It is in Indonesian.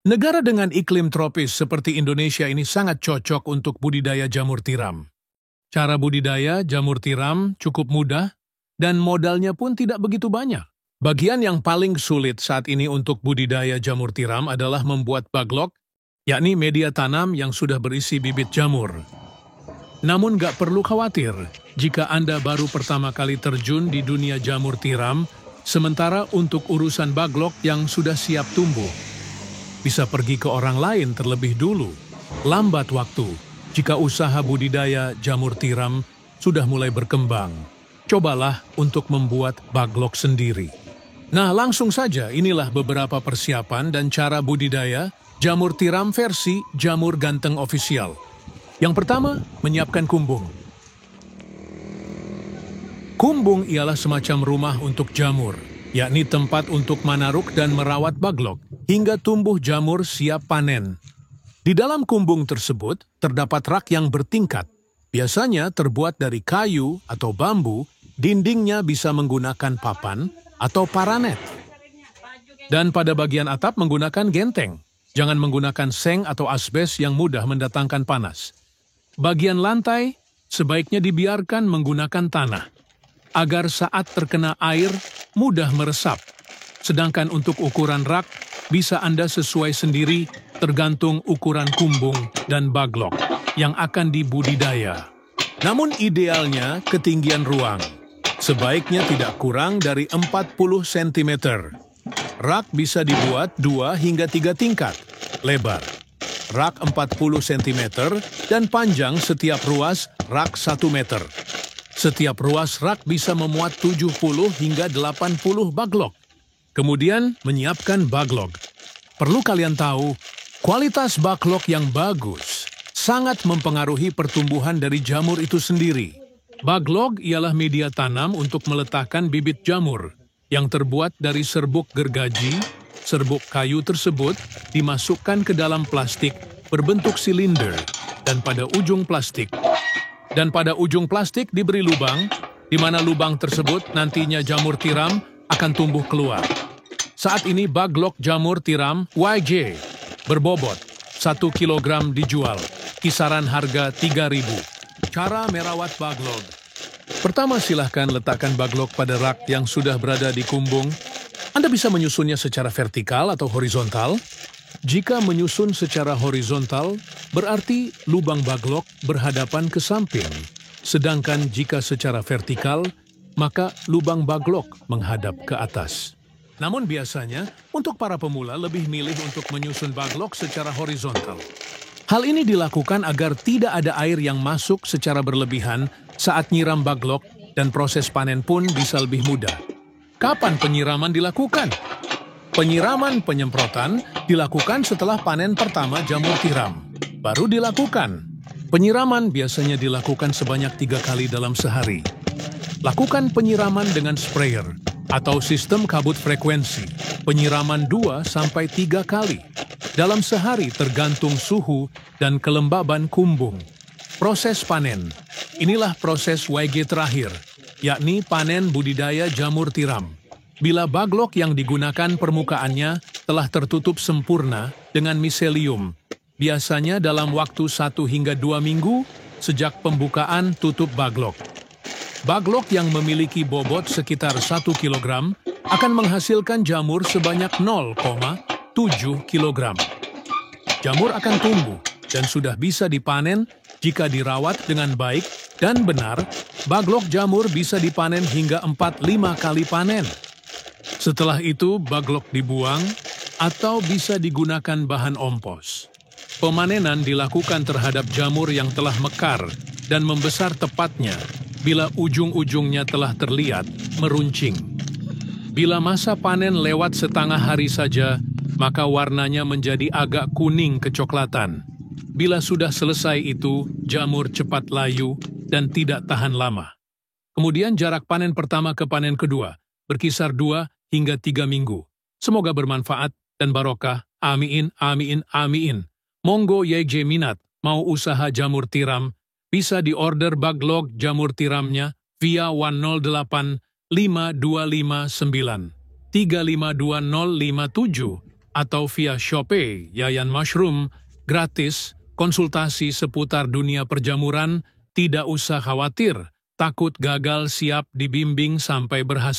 Negara dengan iklim tropis seperti Indonesia ini sangat cocok untuk budidaya jamur tiram. Cara budidaya jamur tiram cukup mudah dan modalnya pun tidak begitu banyak. Bagian yang paling sulit saat ini untuk budidaya jamur tiram adalah membuat baglok, yakni media tanam yang sudah berisi bibit jamur. Namun gak perlu khawatir jika Anda baru pertama kali terjun di dunia jamur tiram, sementara untuk urusan baglok yang sudah siap tumbuh, bisa pergi ke orang lain terlebih dulu. Lambat waktu jika usaha budidaya jamur tiram sudah mulai berkembang. Cobalah untuk membuat baglok sendiri. Nah, langsung saja inilah beberapa persiapan dan cara budidaya jamur tiram versi Jamur Ganteng Official. Yang pertama, menyiapkan kumbung. Kumbung ialah semacam rumah untuk jamur, yakni tempat untuk manaruk dan merawat baglok hingga tumbuh jamur siap panen. Di dalam kumbung tersebut terdapat rak yang bertingkat, biasanya terbuat dari kayu atau bambu, dindingnya bisa menggunakan papan atau paranet. Dan pada bagian atap menggunakan genteng, jangan menggunakan seng atau asbes yang mudah mendatangkan panas. Bagian lantai sebaiknya dibiarkan menggunakan tanah, agar saat terkena air mudah meresap. Sedangkan untuk ukuran rak, bisa Anda sesuai sendiri tergantung ukuran kumbung dan baglok yang akan dibudidaya. Namun idealnya ketinggian ruang, sebaiknya tidak kurang dari 40 cm. Rak bisa dibuat 2 hingga 3 tingkat, lebar. Rak 40 cm dan panjang setiap ruas rak 1 meter. Setiap ruas rak bisa memuat 70 hingga 80 baglok. Kemudian menyiapkan baglok. Perlu kalian tahu, kualitas baglok yang bagus sangat mempengaruhi pertumbuhan dari jamur itu sendiri. Baglok ialah media tanam untuk meletakkan bibit jamur yang terbuat dari serbuk gergaji. Serbuk kayu tersebut dimasukkan ke dalam plastik berbentuk silinder dan pada ujung plastik diberi lubang, di mana lubang tersebut nantinya jamur tiram akan tumbuh keluar. Saat ini baglok jamur tiram YJ berbobot 1 kg dijual, kisaran harga 3.000. Cara merawat baglok. Pertama, silahkan letakkan baglok pada rak yang sudah berada di kumbung. Anda bisa menyusunnya secara vertikal atau horizontal. Jika menyusun secara horizontal, berarti lubang baglok berhadapan ke samping. Sedangkan jika secara vertikal, maka lubang baglok menghadap ke atas. Namun biasanya, untuk para pemula lebih milih untuk menyusun baglok secara horizontal. Hal ini dilakukan agar tidak ada air yang masuk secara berlebihan saat nyiram baglok dan proses panen pun bisa lebih mudah. Kapan penyiraman dilakukan? Penyiraman penyemprotan dilakukan setelah panen pertama jamur tiram. Baru dilakukan. Penyiraman biasanya dilakukan sebanyak 3 kali dalam sehari. Lakukan penyiraman dengan sprayer atau sistem kabut frekuensi. Penyiraman 2-3 kali dalam sehari tergantung suhu dan kelembaban kumbung. Proses panen. Inilah proses YG terakhir, yakni panen budidaya jamur tiram. Bila baglok yang digunakan permukaannya telah tertutup sempurna dengan miselium, biasanya dalam waktu 1 hingga 2 minggu sejak pembukaan tutup baglok. Baglok yang memiliki bobot sekitar 1 kg akan menghasilkan jamur sebanyak 0,7 kg. Jamur akan tumbuh dan sudah bisa dipanen jika dirawat dengan baik dan benar. Baglok jamur bisa dipanen hingga 4-5 kali panen. Setelah itu, baglok dibuang atau bisa digunakan bahan ompos. Pemanenan dilakukan terhadap jamur yang telah mekar dan membesar tepatnya bila ujung-ujungnya telah terlihat meruncing. Bila masa panen lewat setengah hari saja, maka warnanya menjadi agak kuning kecoklatan. Bila sudah selesai itu, jamur cepat layu dan tidak tahan lama. Kemudian jarak panen pertama ke panen kedua berkisar 2 hingga 3 minggu. Semoga bermanfaat dan barokah. Amin, amin, amin. Monggo YJ minat mau usaha jamur tiram, bisa diorder baglok jamur tiramnya via 108 5259 352057 atau via Shopee Yayan Mushroom, gratis, konsultasi seputar dunia perjamuran, tidak usah khawatir, takut gagal siap dibimbing sampai berhasil.